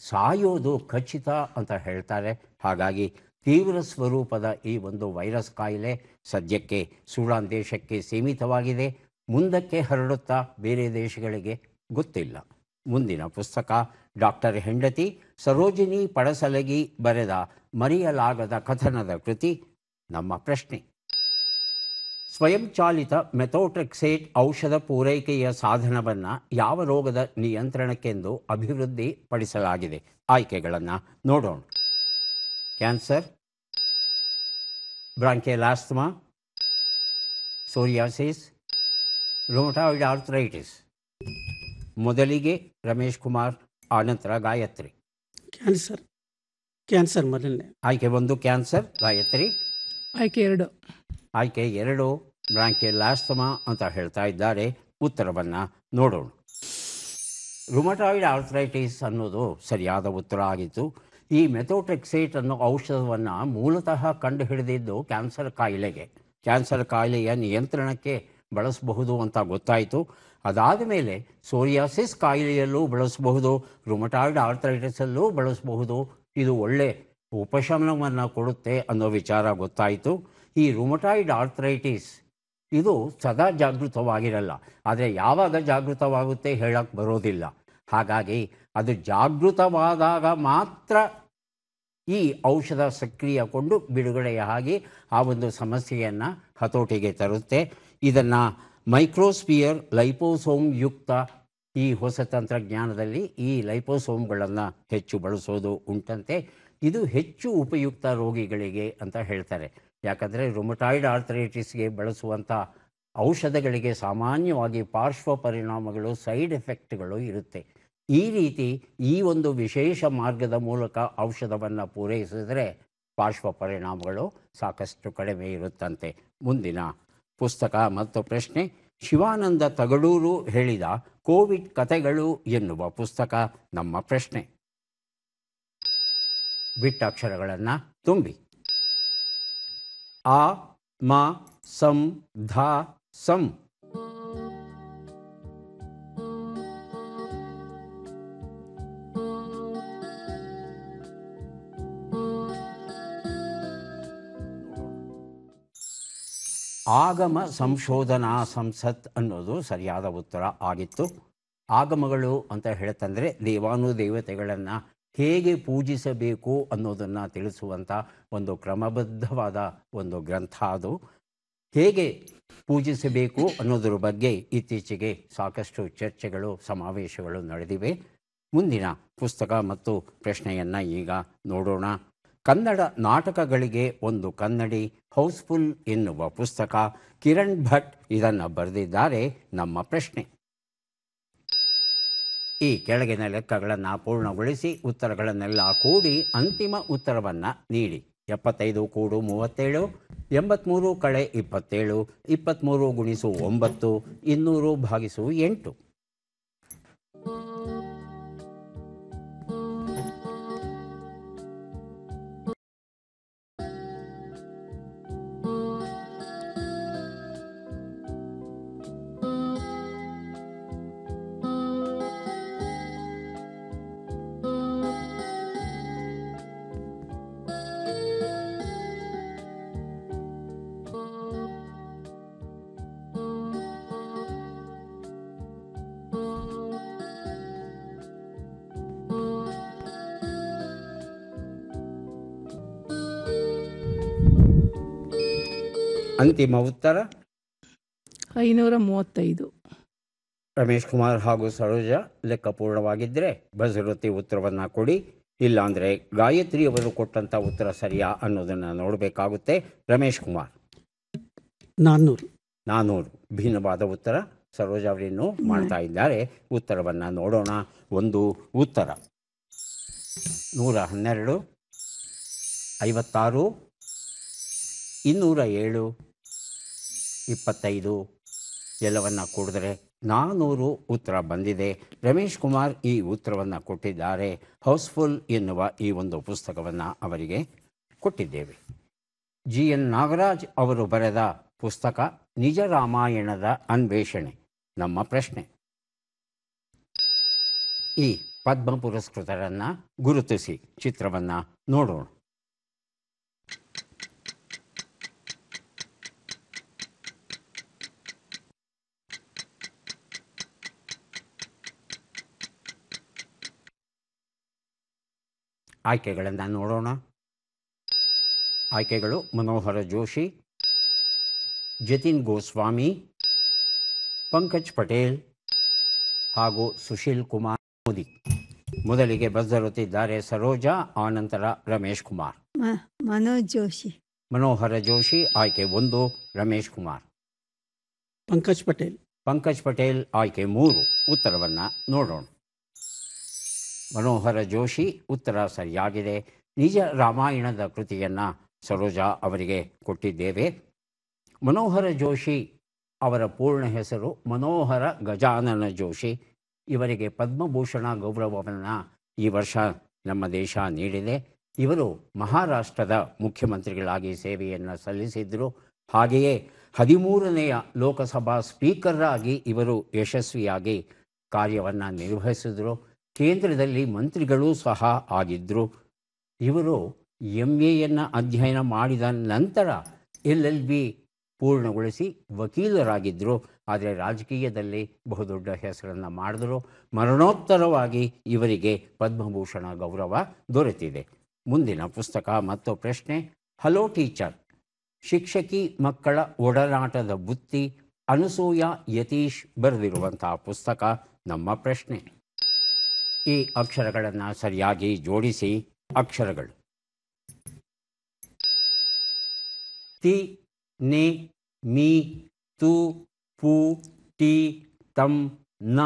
ಸಾಯೋದು ಖಚಿತ ಅಂತ ಹೇಳ್ತಾರೆ. ಹಾಗಾಗಿ ತೀವ್ರ ಸ್ವರೂಪದ ಈ ಒಂದು ವೈರಸ್ ಕಾಯಿಲೆ ಸದ್ಯಕ್ಕೆ ಸೂಡಾನ್ ದೇಶಕ್ಕೆ ಸೀಮಿತವಾಗಿದೆ. ಮುಂದಕ್ಕೆ ಹರಡುತ್ತಾ ಬೇರೆ ದೇಶಗಳಿಗೆ ಗೊತ್ತಿಲ್ಲ. ಮುಂದಿನ ಪುಸ್ತಕ ಡಾಕ್ಟರ್ ಹೆಂಡತಿ, ಸರೋಜಿನಿ ಪಡಸಲಗಿ ಬರೆದ ಮರೆಯಲಾಗದ ಕಥನದ ಕೃತಿ. ನಮ್ಮ ಪ್ರಶ್ನೆ: ಸ್ವಯಂಚಾಲಿತ ಮೆಥೋಟ್ರೆಕ್ಸೇಟ್ ಔಷಧ ಪೂರೈಕೆಯ ಸಾಧನವನ್ನು ಯಾವ ರೋಗದ ನಿಯಂತ್ರಣಕ್ಕೆಂದು ಅಭಿವೃದ್ಧಿಪಡಿಸಲಾಗಿದೆ? ಆಯ್ಕೆಗಳನ್ನು ನೋಡೋಣ. Cancer, bronchial asthma, psoriasis, rheumatoid arthritis. ಮೊದಲಿಗೆ ರಮೇಶ್ ಕುಮಾರ್, ಆನಂತರ ಗಾಯತ್ರಿ. ಕ್ಯಾನ್ಸರ್ ಮೊದಲನೇ. ಆಯ್ಕೆ 1 ಕ್ಯಾನ್ಸರ್. ಗಾಯತ್ರಿ. ಆಯ್ಕೆ 2. ಆಯ್ಕೆ 2 ಬ್ರಾಂಕಿಯಲ್ ಆಸ್ತಮಾ ಅಂತ ಹೇಳ್ತಾ ಇದ್ದಾರೆ. ಉತ್ತರವನ್ನು ನೋಡೋಣ. ರುಮಟಾಯ್ಡ್ ಆರ್ಥರೈಟಿಸ್ ಅನ್ನೋದು ಸರಿಯಾದ ಉತ್ತರ ಆಗಿತ್ತು. ಈ ಮೆಥೋಟ್ರೆಕ್ಸೇಟ್ ಅನ್ನೋ ಔಷಧವನ್ನು ಮೂಲತಃ ಕಂಡುಹಿಡಿದಿದ್ದು ಕ್ಯಾನ್ಸರ್ ಕಾಯಿಲೆಯ ನಿಯಂತ್ರಣಕ್ಕೆ ಬಳಸಬಹುದು ಅಂತ ಗೊತ್ತಾಯಿತು. ಅದಾದ ಮೇಲೆ ಸೋರಿಯಾಸಿಸ್ ಕಾಯಿಲೆಯಲ್ಲೂ ಬಳಸಬಹುದು, ರುಮಟಾಯ್ಡ್ ಆರ್ಥರೈಟಿಸಲ್ಲೂ ಬಳಸಬಹುದು. ಇದು ಒಳ್ಳೆ ಉಪಶಮನವನ್ನು ಕೊಡುತ್ತೆ ಅನ್ನೋ ವಿಚಾರ ಗೊತ್ತಾಯಿತು. ಈ ರುಮಟಾಯ್ಡ್ ಆರ್ಥರೈಟಿಸ್ ಇದು ಸದಾ ಜಾಗೃತವಾಗಿರಲ್ಲ, ಆದರೆ ಯಾವಾಗ ಜಾಗೃತವಾಗುತ್ತೆ ಹೇಳಕ್ಕೆ ಬರೋದಿಲ್ಲ. ಹಾಗಾಗಿ ಅದು ಜಾಗೃತವಾದಾಗ ಮಾತ್ರ ಈ ಔಷಧ ಸಕ್ರಿಯಗೊಂಡು ಬಿಡುಗಡೆಯಾಗಿ ಆ ಒಂದು ಸಮಸ್ಯೆಯನ್ನು ಹತೋಟಿಗೆ ತರುತ್ತೆ. ಇದನ್ನು ಮೈಕ್ರೋಸ್ಪಿಯರ್ ಲೈಪೋಸೋಮ್ ಯುಕ್ತ ಈ ಹೊಸ ತಂತ್ರಜ್ಞಾನದಲ್ಲಿ ಈ ಲೈಪೋಸೋಮ್ಗಳನ್ನು ಹೆಚ್ಚು ಬಳಸೋದು ಉಂಟಂತೆ. ಇದು ಹೆಚ್ಚು ಉಪಯುಕ್ತ ರೋಗಿಗಳಿಗೆ ಅಂತ ಹೇಳ್ತಾರೆ. ಯಾಕಂದರೆ ರುಮಟಾಯ್ಡ್ ಆರ್ಥರೈಟಿಸ್ಗೆ ಬಳಸುವಂಥ ಔಷಧಗಳಿಗೆ ಸಾಮಾನ್ಯವಾಗಿ ಪಾರ್ಶ್ವ ಪರಿಣಾಮಗಳು, ಸೈಡ್ ಎಫೆಕ್ಟ್ಗಳು ಇರುತ್ತೆ. ಈ ರೀತಿ ಈ ಒಂದು ವಿಶೇಷ ಮಾರ್ಗದ ಮೂಲಕ ಔಷಧವನ್ನು ಪೂರೈಸಿದರೆ ಪಾರ್ಶ್ವ ಪರಿಣಾಮಗಳು ಸಾಕಷ್ಟು ಕಡಿಮೆ ಇರುತ್ತಂತೆ. ಮುಂದಿನ ಪುಸ್ತಕ ಮತ್ತು ಪ್ರಶ್ನೆ: ಶಿವಾನಂದ ತಗಡೂರು ಹೇಳಿದ ಕೋವಿಡ್ ಕಥೆಗಳು ಎನ್ನುವ ಪುಸ್ತಕ. ನಮ್ಮ ಪ್ರಶ್ನೆ: ಬಿಟ್ಟ ಅಕ್ಷರಗಳನ್ನು ತುಂಬಿ. ಆ, ಮ, ಸಂ, ಧ, ಸಂ. ಆಗಮ ಸಂಶೋಧನಾ ಸಂಸತ್ ಅನ್ನೋದು ಸರಿಯಾದ ಉತ್ತರ ಆಗಿತ್ತು. ಆಗಮಗಳು ಅಂತ ಹೇಳ್ತಂದರೆ ದೇವಾನುದೇವತೆಗಳನ್ನು ಹೇಗೆ ಪೂಜಿಸಬೇಕು ಅನ್ನೋದನ್ನು ತಿಳಿಸುವಂಥ ಒಂದು ಕ್ರಮಬದ್ಧವಾದ ಒಂದು ಗ್ರಂಥ. ಅದು ಹೇಗೆ ಪೂಜಿಸಬೇಕು ಅನ್ನೋದ್ರ ಬಗ್ಗೆ ಇತ್ತೀಚೆಗೆ ಸಾಕಷ್ಟು ಚರ್ಚೆಗಳು, ಸಮಾವೇಶಗಳು ನಡೆದಿವೆ. ಮುಂದಿನ ಪುಸ್ತಕ ಮತ್ತು ಪ್ರಶ್ನೆಯನ್ನು ಈಗ ನೋಡೋಣ. ಕನ್ನಡ ನಾಟಕಗಳಿಗೆ ಒಂದು ಕನ್ನಡಿ, ಹೌಸ್ಫುಲ್ ಎನ್ನುವ ಪುಸ್ತಕ. ಕಿರಣ್ ಭಟ್ ಇದನ್ನು ಬರೆದಿದ್ದಾರೆ. ನಮ್ಮ ಪ್ರಶ್ನೆ: ಈ ಕೆಳಗಿನ ಲೆಕ್ಕಗಳನ್ನು ಪೂರ್ಣಗೊಳಿಸಿ ಉತ್ತರಗಳನ್ನೆಲ್ಲ ಕೂಡಿ ಅಂತಿಮ ಉತ್ತರವನ್ನು ನೀಡಿ. 75 ಕೂಡು 37, 83 ಕಳೆ 27, 23 ಗುಣಿಸು 9, 200 ಭಾಗಿಸು 8. ಅಂತಿಮ ಉತ್ತರ 535. ರಮೇಶ್ ಕುಮಾರ್ ಹಾಗೂ ಸರೋಜ ಲೆಕ್ಕ ಪೂರ್ಣವಾಗಿದ್ದರೆ ಬಸರುತ್ತಿ ಉತ್ತರವನ್ನು ಕೊಡಿ. ಇಲ್ಲಾಂದರೆ ಗಾಯತ್ರಿ ಅವರು ಕೊಟ್ಟಂಥ ಉತ್ತರ ಸರಿಯಾ ಅನ್ನೋದನ್ನು ನೋಡಬೇಕಾಗುತ್ತೆ. ರಮೇಶ್ ಕುಮಾರ್ 400 ಭಿನ್ನವಾದ ಉತ್ತರ. ಸರೋಜ ಅವರಿನ್ನೂ ಮಾಡ್ತಾ ಇದ್ದಾರೆ. ಉತ್ತರವನ್ನು ನೋಡೋಣ. ಒಂದು ಉತ್ತರ 112, 56, 207, 25 ಎಲ್ಲವನ್ನು ಕೂಡಿದ್ರೆ 400 ಉತ್ತರ ಬಂದಿದೆ. ರಮೇಶ್ ಕುಮಾರ್ ಈ ಉತ್ತರವನ್ನು ಕೊಟ್ಟಿದ್ದಾರೆ. ಹೌಸ್ಫುಲ್ ಎನ್ನುವ ಈ ಒಂದು ಪುಸ್ತಕವನ್ನು ಅವರಿಗೆ ಕೊಟ್ಟಿದ್ದೇವೆ. GN ನಾಗರಾಜ್ ಅವರು ಬರೆದ ಪುಸ್ತಕ ನಿಜ ರಾಮಾಯಣದ ಅನ್ವೇಷಣೆ. ನಮ್ಮ ಪ್ರಶ್ನೆ, ಈ ಪದ್ಮ ಪುರಸ್ಕೃತರನ್ನು ಗುರುತಿಸಿ ಚಿತ್ರವನ್ನು ನೋಡೋಣ. ಆಯ್ಕೆಗಳನ್ನು ನೋಡೋಣ. ಆಯ್ಕೆಗಳು: ಮನೋಹರ ಜೋಶಿ, ಜತಿನ್ ಗೋಸ್ವಾಮಿ, ಪಂಕಜ್ ಪಟೇಲ್ ಹಾಗೂ ಸುಶೀಲ್ ಕುಮಾರ್ ಮೋದಿ. ಮೊದಲಿಗೆ ಬರೆದಿರುತ್ತಿದ್ದಾರೆ ಸರೋಜಾ, ಆನಂತರ ರಮೇಶ್ ಕುಮಾರ್. ಮನೋಜ್ ಜೋಶಿ. ಮನೋಹರ ಜೋಶಿ ಆಯ್ಕೆ 1, ರಮೇಶ್ ಕುಮಾರ್. ಪಂಕಜ್ ಪಟೇಲ್ ಆಯ್ಕೆ 3. ಉತ್ತರವನ್ನು ನೋಡೋಣ. ಮನೋಹರ ಜೋಶಿ ಉತ್ತರ ಸರಿಯಾಗಿದೆ. ನಿಜ ರಾಮಾಯಣದ ಕೃತಿಯನ್ನು ಸರೋಜಾ ಅವರಿಗೆ ಕೊಟ್ಟಿದ್ದೇವೆ. ಮನೋಹರ ಜೋಶಿ ಅವರ ಪೂರ್ಣ ಹೆಸರು ಮನೋಹರ ಗಜಾನನ ಜೋಶಿ. ಇವರಿಗೆ ಪದ್ಮಭೂಷಣ ಗೌರವವನ್ನು ಈ ವರ್ಷ ನಮ್ಮ ದೇಶ ನೀಡಿದೆ. ಇವರು ಮಹಾರಾಷ್ಟ್ರದ ಮುಖ್ಯಮಂತ್ರಿಗಳಾಗಿ ಸೇವೆಯನ್ನು ಸಲ್ಲಿಸಿದರು. ಹಾಗೆಯೇ 13ನೇಯ ಲೋಕಸಭಾ ಸ್ಪೀಕರ್ ಆಗಿ ಇವರು ಯಶಸ್ವಿಯಾಗಿ ಕಾರ್ಯವನ್ನು ನಿರ್ವಹಿಸಿದರು. ಕೇಂದ್ರದಲ್ಲಿ ಮಂತ್ರಿಗಳೂ ಸಹ ಆಗಿದ್ದರು. ಇವರು MAಯನ್ನು ಅಧ್ಯಯನ ಮಾಡಿದ ನಂತರ LLB ಪೂರ್ಣಗೊಳಿಸಿ ವಕೀಲರಾಗಿದ್ದರು. ಆದರೆ ರಾಜಕೀಯದಲ್ಲಿ ಬಹುದೊಡ್ಡ ಹೆಸರನ್ನು ಮಾಡಿದರು. ಮರಣೋತ್ತರವಾಗಿ ಇವರಿಗೆ ಪದ್ಮಭೂಷಣ ಗೌರವ ದೊರೆತಿದೆ. ಮುಂದಿನ ಪುಸ್ತಕ ಮತ್ತು ಪ್ರಶ್ನೆ, ಹಲೋ ಟೀಚರ್, ಶಿಕ್ಷಕಿ ಮಕ್ಕಳ ಒಡನಾಟದ ಬುತ್ತಿ, ಅನಸೂಯ ಯತೀಶ್ ಬರೆದಿರುವಂಥ ಪುಸ್ತಕ. ನಮ್ಮ ಪ್ರಶ್ನೆ, ಈ ಅಕ್ಷರಗಳನ್ನು ಸರಿಯಾಗಿ ಜೋಡಿಸಿ. ಅಕ್ಷರಗಳು: ತಿ, ನೆ, ಮಿ, ತು, ಪು, ಟಿ, ತಂ, ನ.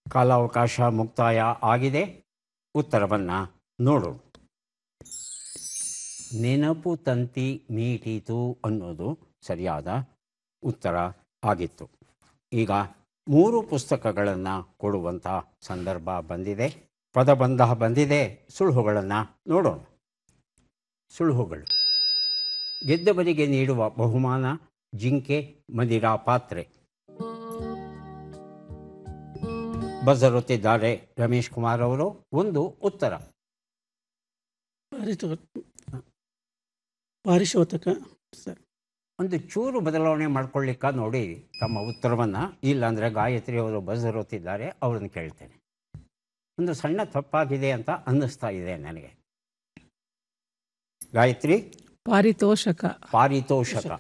ಕಾಲಾವಕಾಶ ಮುಕ್ತಾಯ ಆಗಿದೆ. ಉತ್ತರವನ್ನು ನೋಡೋಣ. ನೆನಪು ತಂತಿ ಮೀಟಿತು ಅನ್ನೋದು ಸರಿಯಾದ ಉತ್ತರ ಆಗಿತ್ತು. ಈಗ 3 ಪುಸ್ತಕಗಳನ್ನು ಕೊಡುವಂಥ ಸಂದರ್ಭ ಬಂದಿದೆ. ಪದಬಂಧ ಬಂದಿದೆ. ಸುಳುಹುಗಳನ್ನು ನೋಡೋಣ. ಸುಳುಹುಗಳು: ಗೆದ್ದವರಿಗೆ ನೀಡುವ ಬಹುಮಾನ ಜಿಂಕೆ, ಮದಿರಾ ಪಾತ್ರೆ. ಬಜರುತ್ತಿದ್ದಾರೆ ರಮೇಶ್ ಕುಮಾರ್ ಅವರು. ಒಂದು ಉತ್ತರ ಪಾರಿಶೋಧಕ ಸರ್. ಒಂದು ಚೂರು ಬದಲಾವಣೆ ಮಾಡ್ಕೊಳ್ಳಿಕ್ಕ ನೋಡಿ ತಮ್ಮ ಉತ್ತರವನ್ನು. ಇಲ್ಲಾಂದರೆ ಗಾಯತ್ರಿ ಅವರು ಬಜರುತ್ತಿದ್ದಾರೆ, ಅವ್ರನ್ನ ಕೇಳ್ತೇನೆ. ಒಂದು ಸಣ್ಣ ತಪ್ಪಾಗಿದೆ ಅಂತ ಅನ್ನಿಸ್ತಾ ಇದೆ ನನಗೆ. ಗಾಯತ್ರಿ? ಪಾರಿತೋಷಕ. ಪಾರಿತೋಷಕ.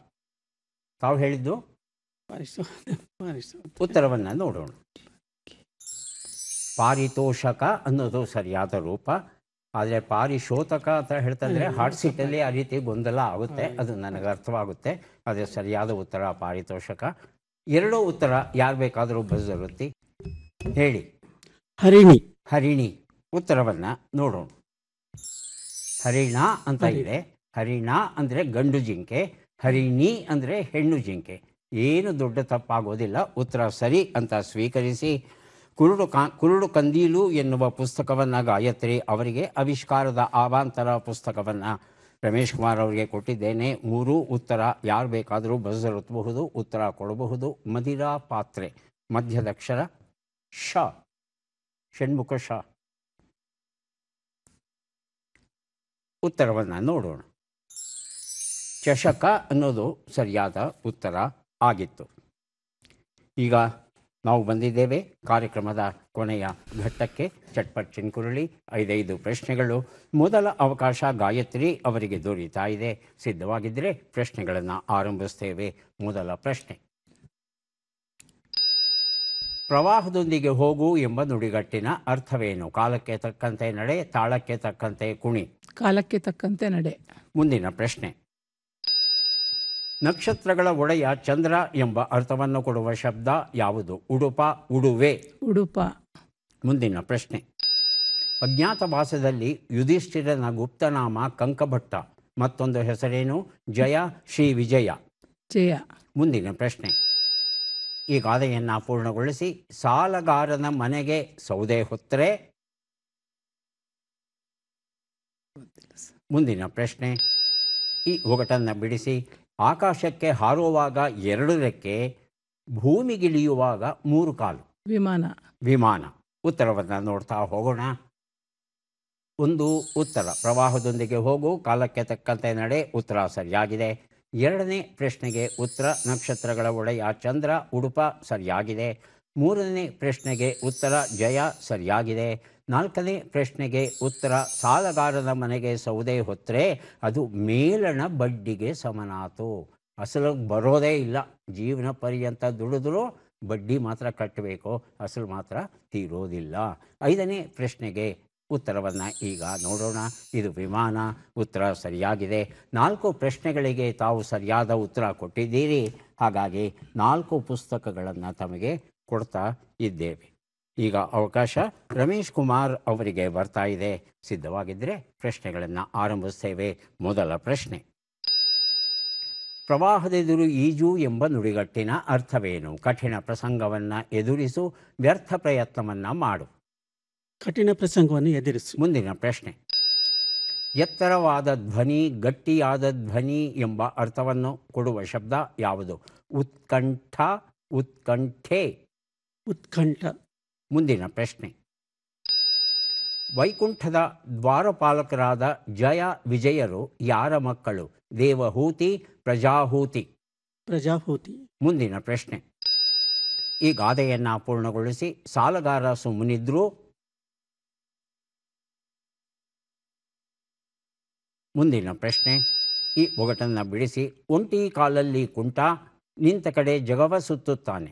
ತಾವು ಹೇಳಿದ್ದು ಉತ್ತರವನ್ನು ನೋಡೋಣ. ಪಾರಿತೋಷಕ ಅನ್ನೋದು ಸರಿಯಾದ ರೂಪ. ಆದರೆ ಪಾರಿಶೋಧಕ ಅಂತ ಹೇಳ್ತಂದರೆ ಹಾರ್ಟ್ ಸೀಟಲ್ಲಿ ಆ ರೀತಿ ಗೊಂದಲ ಆಗುತ್ತೆ, ಅದು ನನಗೆ ಅರ್ಥವಾಗುತ್ತೆ. ಆದರೆ ಸರಿಯಾದ ಉತ್ತರ ಪಾರಿತೋಷಕ. 2 ಉತ್ತರ ಯಾರು ಬೇಕಾದರೂ ಬಜರುತ್ತಿ ಹೇಳಿ. ಹರಿಣಿ. ಹರಿಣಿ. ಉತ್ತರವನ್ನು ನೋಡೋಣ. ಹರಿಣ ಅಂತ ಇದೆ. ಹರಿಣ ಅಂದರೆ ಗಂಡು ಜಿಂಕೆ, ಹರಿಣಿ ಅಂದರೆ ಹೆಣ್ಣು ಜಿಂಕೆ. ಏನು ದೊಡ್ಡ ತಪ್ಪಾಗೋದಿಲ್ಲ. ಉತ್ತರ ಸರಿ ಅಂತ ಸ್ವೀಕರಿಸಿ ಕುರುಡು ಕಂದೀಲು ಎನ್ನುವ ಪುಸ್ತಕವನ್ನು ಗಾಯತ್ರಿ ಅವರಿಗೆ, ಆವಿಷ್ಕಾರದ ಅವಾಂತರ ಪುಸ್ತಕವನ್ನು ರಮೇಶ್ ಕುಮಾರ್ ಅವರಿಗೆ ಕೊಟ್ಟಿದ್ದೇನೆ. 3 ಉತ್ತರ ಯಾರು ಬೇಕಾದರೂ ಬಜರುತ್ತಬಹುದು, ಉತ್ತರ ಕೊಡಬಹುದು. ಮದಿರಾ ಪಾತ್ರೆ. ಮಧ್ಯದಕ್ಷರ ಶ, ಷಣ್ಮುಖ ಶ. ಉತ್ತರವನ್ನು ನೋಡೋಣ. ಚಷಕ ಅನ್ನೋದು ಸರಿಯಾದ ಉತ್ತರ ಆಗಿತ್ತು. ಈಗ ನಾವು ಬಂದಿದ್ದೇವೆ ಕಾರ್ಯಕ್ರಮದ ಕೊನೆಯ ಘಟ್ಟಕ್ಕೆ. ಚಟ್ಪಟ್ ಚಿನ್ಕುರುಳಿ 5 ಪ್ರಶ್ನೆಗಳು. ಮೊದಲ ಅವಕಾಶ ಗಾಯತ್ರಿ ಅವರಿಗೆ ದೊರೀತಾ ಇದೆ. ಸಿದ್ಧವಾಗಿದ್ದರೆ ಪ್ರಶ್ನೆಗಳನ್ನು ಆರಂಭಿಸ್ತೇವೆ. ಮೊದಲ ಪ್ರಶ್ನೆ: ಪ್ರವಾಹದೊಂದಿಗೆ ಹೋಗು ಎಂಬ ನುಡಿಗಟ್ಟಿನ ಅರ್ಥವೇನು? ಕಾಲಕ್ಕೆ ತಕ್ಕಂತೆ ನಡೆ, ತಾಳಕ್ಕೆ ತಕ್ಕಂತೆ ಕುಣಿ. ಕಾಲಕ್ಕೆ ತಕ್ಕಂತೆ ನಡೆ. ಮುಂದಿನ ಪ್ರಶ್ನೆ: ನಕ್ಷತ್ರಗಳ ಒಡೆಯ ಚಂದ್ರ ಎಂಬ ಅರ್ಥವನ್ನು ಕೊಡುವ ಶಬ್ದ ಯಾವುದು? ಉಡುಪ, ಉಡುವೆ. ಉಡುಪ. ಮುಂದಿನ ಪ್ರಶ್ನೆ: ಅಜ್ಞಾತವಾಸದಲ್ಲಿ ಯುಧಿಷ್ಠಿರನ ಗುಪ್ತನಾಮ ಕಂಕಭಟ್ಟ. ಮತ್ತೊಂದು ಹೆಸರೇನು? ಜಯ, ಶ್ರೀ ವಿಜಯ. ಜಯ. ಮುಂದಿನ ಪ್ರಶ್ನೆ: ಈ ಗಾದೆಯನ್ನು ಪೂರ್ಣಗೊಳಿಸಿ. ಸಾಲಗಾರನ ಮನೆಗೆ ಸೌದೆ ಹೊತ್ತರೆ. ಮುಂದಿನ ಪ್ರಶ್ನೆ: ಈ ಒಗಟನ್ನು ಬಿಡಿಸಿ. ಆಕಾಶಕ್ಕೆ ಹಾರುವಾಗ 2 ರೆಕ್ಕೆ, ಭೂಮಿಗಿಳಿಯುವಾಗ 3 ಕಾಲು. ವಿಮಾನ. ವಿಮಾನ. ಉತ್ತರವನ್ನು ನೋಡ್ತಾ ಹೋಗೋಣ. ಒಂದು ಉತ್ತರ ಪ್ರವಾಹದೊಂದಿಗೆ ಹೋಗು, ಕಾಲಕ್ಕೆ ತಕ್ಕಂತೆ ನಡೆ. ಉತ್ತರ ಸರಿಯಾಗಿದೆ. 2ನೇ ಪ್ರಶ್ನೆಗೆ ಉತ್ತರ ನಕ್ಷತ್ರಗಳ ಒಡೆಯ ಚಂದ್ರ, ಉಡುಪ ಸರಿಯಾಗಿದೆ. 3ನೇ ಪ್ರಶ್ನೆಗೆ ಉತ್ತರ ಜಯ ಸರಿಯಾಗಿದೆ. 4ನೇ ಪ್ರಶ್ನೆಗೆ ಉತ್ತರ ಸಾಲಗಾರನ ಮನೆಗೆ ಸೌದೆ ಹೊತ್ತರೆ ಅದು ಮೇಲಣ ಬಡ್ಡಿಗೆ ಸಮನಾತು. ಅಸಲು ಬರೋದೇ ಇಲ್ಲ. ಜೀವನ ಪರ್ಯಂತ ದುಡಿದ್ರೂ ಬಡ್ಡಿ ಮಾತ್ರ ಕಟ್ಟಬೇಕು, ಅಸಲು ಮಾತ್ರ ತೀರೋದಿಲ್ಲ. 5ನೇ ಪ್ರಶ್ನೆಗೆ ಉತ್ತರವನ್ನು ಈಗ ನೋಡೋಣ. ಇದು ವಿಮಾನ. ಉತ್ತರ ಸರಿಯಾಗಿದೆ. 4 ಪ್ರಶ್ನೆಗಳಿಗೆ ತಾವು ಸರಿಯಾದ ಉತ್ತರ ಕೊಟ್ಟಿದ್ದೀರಿ. ಹಾಗಾಗಿ 4 ಪುಸ್ತಕಗಳನ್ನು ತಮಗೆ ಕೊಡ್ತಾ ಇದ್ದೇವೆ. ಈಗ ಅವಕಾಶ ರಮೇಶ್ ಕುಮಾರ್ ಅವರಿಗೆ ಬರ್ತಾ ಇದೆ. ಸಿದ್ಧವಾಗಿದ್ದರೆ ಪ್ರಶ್ನೆಗಳನ್ನು ಆರಂಭಿಸ್ತೇವೆ. ಮೊದಲ ಪ್ರಶ್ನೆ: ಪ್ರವಾಹದೆದುರು ಈಜು ಎಂಬ ನುಡಿಗಟ್ಟಿನ ಅರ್ಥವೇನು? ಕಠಿಣ ಪ್ರಸಂಗವನ್ನು ಎದುರಿಸು, ವ್ಯರ್ಥ ಪ್ರಯತ್ನವನ್ನು ಮಾಡು. ಕಠಿಣ ಪ್ರಸಂಗವನ್ನು ಎದುರಿಸು. ಮುಂದಿನ ಪ್ರಶ್ನೆ: ಎತ್ತರವಾದ ಧ್ವನಿ, ಗಟ್ಟಿಯಾದ ಧ್ವನಿ ಎಂಬ ಅರ್ಥವನ್ನು ಕೊಡುವ ಶಬ್ದ ಯಾವುದು? ಉತ್ಕಂಠ, ಉತ್ಕಂಠೆ. ಉತ್ಕಂಠ. ಮುಂದಿನ ಪ್ರಶ್ನೆ: ವೈಕುಂಠದ ದ್ವಾರಪಾಲಕರಾದ ಜಯ ವಿಜಯರು ಯಾರ ಮಕ್ಕಳು? ದೇವಹೂತಿ, ಪ್ರಜಾಹೂತಿ. ಪ್ರಜಾಹೂತಿ. ಮುಂದಿನ ಪ್ರಶ್ನೆ: ಈ ಗಾದೆಯನ್ನು ಪೂರ್ಣಗೊಳಿಸಿ. ಸಾಲಗಾರ ಸುಮ್ಮನಿದ್ರು. ಮುಂದಿನ ಪ್ರಶ್ನೆ: ಈ ಒಗಟನ್ನು ಬಿಡಿಸಿ. ಒಂಟಿ ಕಾಲಲ್ಲಿ ಕುಂಟ, ನಿಂತ ಕಡೆ ಜಗವ ಸುತ್ತುತ್ತಾನೆ.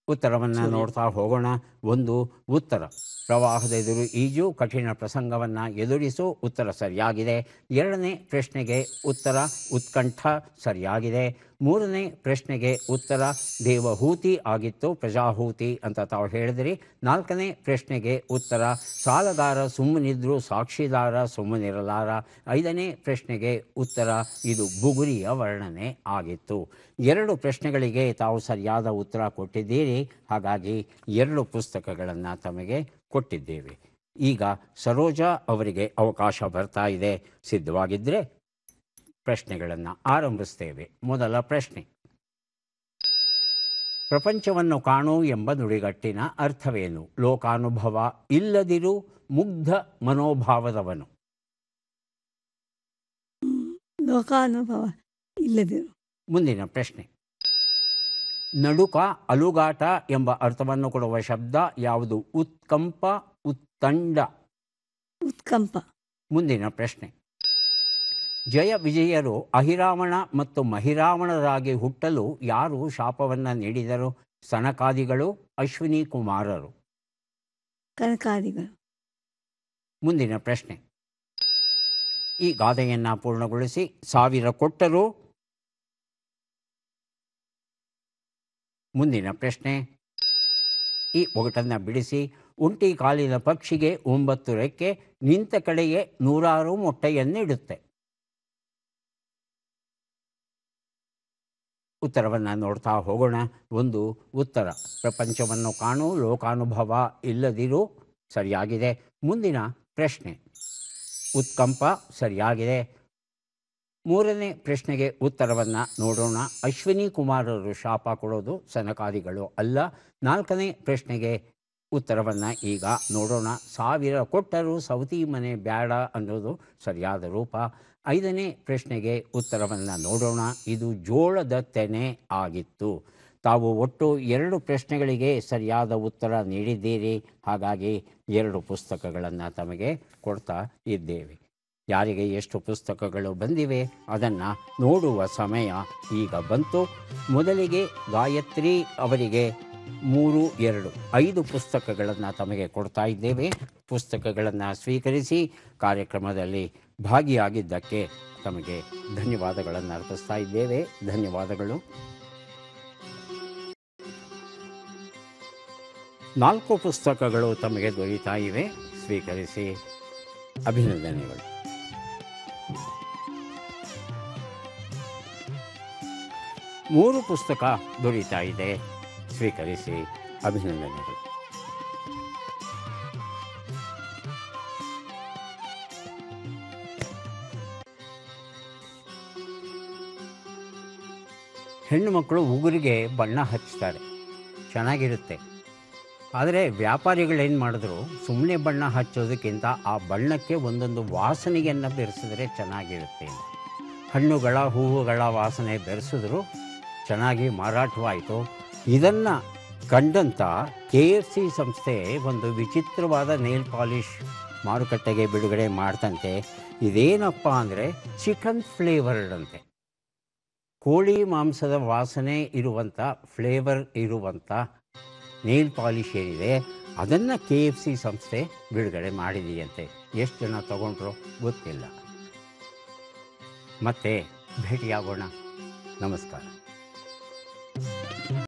ಉತ್ತರವನ್ನು ನೋಡ್ತಾ ಹೋಗೋಣ. ಒಂದು ಉತ್ತರ ಪ್ರವಾಹದ ಎದುರು ಈಜು, ಕಠಿಣ ಪ್ರಸಂಗವನ್ನು ಎದುರಿಸು. ಉತ್ತರ ಸರಿಯಾಗಿದೆ. 2ನೇ ಪ್ರಶ್ನೆಗೆ ಉತ್ತರ ಉತ್ಕಂಠ ಸರಿಯಾಗಿದೆ. ಮೂರನೇ ಪ್ರಶ್ನೆಗೆ ಉತ್ತರ ದೇವಹೂತಿ ಆಗಿತ್ತು, ಪ್ರಜಾಹೂತಿ ಅಂತ ತಾವು ಹೇಳಿದ್ರಿ. ನಾಲ್ಕನೇ ಪ್ರಶ್ನೆಗೆ ಉತ್ತರ ಸಾಲಗಾರ ಸುಮ್ಮನಿದ್ರು ಸಾಕ್ಷಿದಾರ ಸುಮ್ಮನಿರಲಾರ. ಐದನೇ ಪ್ರಶ್ನೆಗೆ ಉತ್ತರ ಇದು ಬುಗುರಿಯ ವರ್ಣನೆ ಆಗಿತ್ತು. 2 ಪ್ರಶ್ನೆಗಳಿಗೆ ತಾವು ಸರಿಯಾದ ಉತ್ತರ ಕೊಟ್ಟಿದ್ದೀರಿ. ಹಾಗಾಗಿ 2 ಪುಸ್ತಕಗಳನ್ನು ತಮಗೆ ಕೊಟ್ಟಿದ್ದೇವೆ. ಈಗ ಸರೋಜಾ ಅವರಿಗೆ ಅವಕಾಶ ಬರ್ತಾ ಇದೆ. ಸಿದ್ಧವಾಗಿದ್ದರೆ ಪ್ರಶ್ನೆಗಳನ್ನು ಆರಂಭಿಸ್ತೇವೆ. ಮೊದಲ ಪ್ರಶ್ನೆ, ಪ್ರಪಂಚವನ್ನು ಕಾಣು ಎಂಬ ನುಡಿಗಟ್ಟಿನ ಅರ್ಥವೇನು? ಲೋಕಾನುಭವ ಇಲ್ಲದಿರು ಮುಗ್ಧ ಮನೋಭಾವದವನು. ಲೋಕಾನುಭವ ಇಲ್ಲದಿರು. ಮುಂದಿನ ಪ್ರಶ್ನೆ, ನಡುಕ ಅಲುಗಾಟ ಎಂಬ ಅರ್ಥವನ್ನು ಕೊಡುವ ಶಬ್ದ ಯಾವುದು? ಉತ್ಕಂಪ, ಉತ್ತಂಡ. ಉತ್ಕಂಪ. ಮುಂದಿನ ಪ್ರಶ್ನೆ, ಜಯ ವಿಜಯರು ಅಹಿರಾವಣ ಮತ್ತು ಮಹಿರಾವಣರಾಗಿ ಹುಟ್ಟಲು ಯಾರು ಶಾಪವನ್ನು ನೀಡಿದರು? ಸನಕಾದಿಗಳು, ಅಶ್ವಿನಿ ಕುಮಾರರು. ಕನಕಾದಿಗಳು. ಮುಂದಿನ ಪ್ರಶ್ನೆ, ಈ ಗಾದೆಯನ್ನು ಪೂರ್ಣಗೊಳಿಸಿ. 1000 ಕೊಟ್ಟರು. ಮುಂದಿನ ಪ್ರಶ್ನೆ, ಈ ಒಗಟನ್ನು ಬಿಡಿಸಿ. ಒಂಟಿ ಕಾಲಿನ ಪಕ್ಷಿಗೆ 9 ರೆಕ್ಕೆ, ನಿಂತ ಕಡೆಗೆ 100 ಮೊಟ್ಟೆಯನ್ನಿಡುತ್ತೆ. ಉತ್ತರವನ್ನು ನೋಡ್ತಾ ಹೋಗೋಣ. ಒಂದು ಉತ್ತರ ಪ್ರಪಂಚವನ್ನು ಕಾಣು, ಲೋಕಾನುಭವ ಇಲ್ಲದಿರು ಸರಿಯಾಗಿದೆ. ಮುಂದಿನ ಪ್ರಶ್ನೆ ಉತ್ಕಂಪ ಸರಿಯಾಗಿದೆ. ಮೂರನೇ ಪ್ರಶ್ನೆಗೆ ಉತ್ತರವನ್ನು ನೋಡೋಣ. ಅಶ್ವಿನಿ ಕುಮಾರರು ಶಾಪ ಕೊಡೋದು ಸನಕಾದಿಗಳು ಅಲ್ಲ. ನಾಲ್ಕನೇ ಪ್ರಶ್ನೆಗೆ ಉತ್ತರವನ್ನು ಈಗ ನೋಡೋಣ. 1000 ಕೊಟ್ಟರು ಸವತಿ ಮನೆ ಬ್ಯಾಡ ಅನ್ನೋದು ಸರಿಯಾದ ರೂಪ. ಐದನೇ ಪ್ರಶ್ನೆಗೆ ಉತ್ತರವನ್ನು ನೋಡೋಣ. ಇದು ಜೋಳದ ತೆನೆ ಆಗಿತ್ತು. ತಾವು ಒಟ್ಟು 2 ಪ್ರಶ್ನೆಗಳಿಗೆ ಸರಿಯಾದ ಉತ್ತರ ನೀಡಿದ್ದೀರಿ. ಹಾಗಾಗಿ 2 ಪುಸ್ತಕಗಳನ್ನು ತಮಗೆ ಕೊಡ್ತಾ ಇದ್ದೇವೆ. ಯಾರಿಗೆ ಎಷ್ಟು ಪುಸ್ತಕಗಳು ಬಂದಿವೆ ಅದನ್ನು ನೋಡುವ ಸಮಯ ಈಗ ಬಂತು. ಮೊದಲಿಗೆ ಗಾಯತ್ರಿ ಅವರಿಗೆ 3, 2, 5 ಪುಸ್ತಕಗಳನ್ನು ತಮಗೆ ಕೊಡ್ತಾ ಇದ್ದೇವೆ. ಪುಸ್ತಕಗಳನ್ನು ಸ್ವೀಕರಿಸಿ ಕಾರ್ಯಕ್ರಮದಲ್ಲಿ ಭಾಗಿಯಾಗಿದ್ದಕ್ಕೆ ತಮಗೆ ಧನ್ಯವಾದಗಳನ್ನು ಅರ್ಪಿಸ್ತಾ ಇದ್ದೇವೆ. ಧನ್ಯವಾದಗಳು. 4 ಪುಸ್ತಕಗಳು ತಮಗೆ ದೊರೀತಾ ಇವೆ. ಸ್ವೀಕರಿಸಿ. ಅಭಿನಂದನೆಗಳು. 3 ಪುಸ್ತಕ ದೊರೀತಾ ಇದೆ. ಸ್ವೀಕರಿಸಿ. ಅಭಿನಂದನೆಗಳು. ಹೆಣ್ಣು ಮಕ್ಕಳು ಉಗುರಿಗೆ ಬಣ್ಣ ಹಚ್ತಾರೆ, ಚೆನ್ನಾಗಿರುತ್ತೆ. ಆದರೆ ವ್ಯಾಪಾರಿಗಳೇನು ಮಾಡಿದ್ರು, ಸುಮ್ಮನೆ ಬಣ್ಣ ಹಚ್ಚೋದಕ್ಕಿಂತ ಆ ಬಣ್ಣಕ್ಕೆ ಒಂದೊಂದು ವಾಸನೆಯನ್ನು ಬೆರೆಸಿದ್ರೆ ಚೆನ್ನಾಗಿರುತ್ತೆ. ಹಣ್ಣುಗಳ ಹೂವುಗಳ ವಾಸನೆ ಬೆರೆಸಿದ್ರು ಚೆನ್ನಾಗಿ ಮಾರಾಟವಾಯಿತು. ಇದನ್ನು ಕಂಡಂಥ KFC ಸಂಸ್ಥೆ ಒಂದು ವಿಚಿತ್ರವಾದ ನೇಲ್ ಪಾಲಿಷ್ ಮಾರುಕಟ್ಟೆಗೆ ಬಿಡುಗಡೆ ಮಾಡ್ತಂತೆ. ಇದೇನಪ್ಪ ಅಂದರೆ ಚಿಕನ್ ಫ್ಲೇವರ್ಡ್ ಅಂತೆ. ಕೋಳಿ ಮಾಂಸದ ವಾಸನೆ ಇರುವಂಥ, ಫ್ಲೇವರ್ ಇರುವಂಥ ನೇಲ್ ಪಾಲಿಷ್ ಏನಿದೆ ಅದನ್ನು KFC ಸಂಸ್ಥೆ ಬಿಡುಗಡೆ ಮಾಡಿದೆಯಂತೆ. ಎಷ್ಟು ಜನ ತಗೊಂಡ್ರು ಗೊತ್ತಿಲ್ಲ. ಮತ್ತೆ ಭೇಟಿಯಾಗೋಣ. ನಮಸ್ಕಾರ.